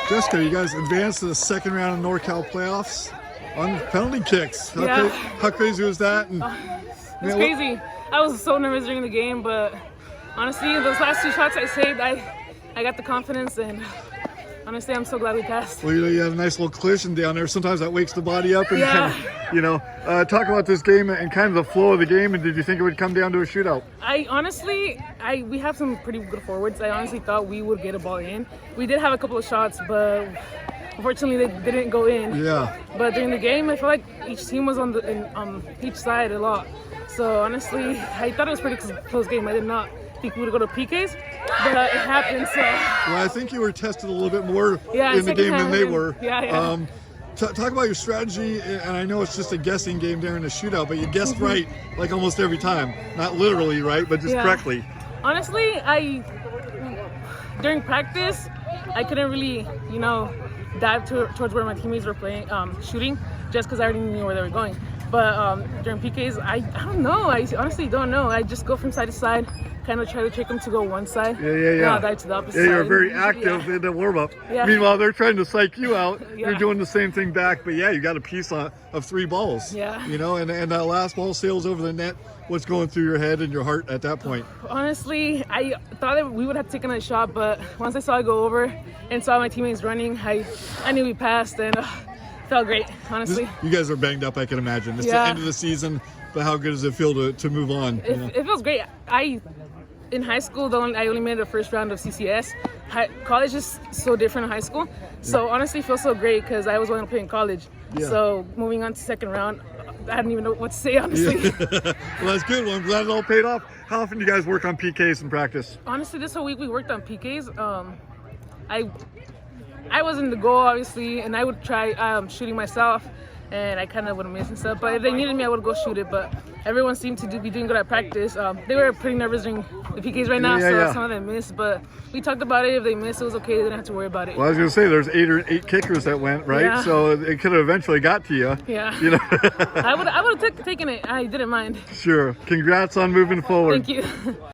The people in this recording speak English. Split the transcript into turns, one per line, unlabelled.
Jessica, you guys advanced to the second round of NorCal playoffs on penalty kicks. How crazy was that? And,
it's crazy. I was so nervous during the game, but honestly, those last two shots I saved, I got the confidence, and honestly, I'm so glad we passed.
Well, you had a nice little collision down there. Sometimes that wakes the body up. And talk about this game and kind of the flow of the game. And did you think it would come down to a shootout?
We have some pretty good forwards. I honestly thought we would get a ball in. We did have a couple of shots, but unfortunately they didn't go in.
Yeah.
But during the game, I felt like each team was on each side a lot. So honestly, I thought it was a pretty close game. I did not think we would go to PKs, but it happened. So.
Well, I think you were tested a little bit more
in
the game than they were.
Yeah.
Talk about your strategy, and I know it's just a guessing game during a shootout, but you guessed right like almost every time. Not literally right, but just correctly.
Honestly, during practice, I couldn't really, dive towards where my teammates were playing, shooting, just because I already knew where they were going. But during PKs, I don't know. I honestly don't know. I just go from side to side, kind of try to trick them to go one side.
Yeah.
I'll dive to the opposite side.
You're very active in the warm-up.
Yeah.
Meanwhile, they're trying to psych you out. You're doing the same thing back. But yeah, you got a piece of 3 balls.
Yeah.
And that last ball sails over the net. What's going through your head and your heart at that point?
Honestly, I thought that we would have taken a shot, but once I saw it go over and saw my teammates running, I knew we passed, and felt great, honestly.
You guys are banged up, I can imagine. It's the end of the season, but how good does it feel to move on?
It feels great. In high school, I only made the first round of CCS. College is so different in high school. So honestly, it feels so great because I was going to play in college.
Yeah.
So moving on to second round, I don't even know what to say, honestly.
Yeah. Well, that's good. Well, I'm glad it all paid off. How often do you guys work on PKs in practice?
Honestly, this whole week we worked on PKs. I was in the goal, obviously, and I would try shooting myself, and I kind of would miss and stuff. But if they needed me, I would go shoot it. But everyone seemed to be doing good at practice. They were pretty nervous during the PKs right now, so some of them missed. But we talked about it. If they missed, it was okay. They didn't have to worry about it.
Well, I was going to say, there's 8 kickers that went, right?
Yeah.
So it could have eventually got to you.
Yeah.
I
would have taken it. I didn't mind.
Sure. Congrats on moving forward.
Thank you.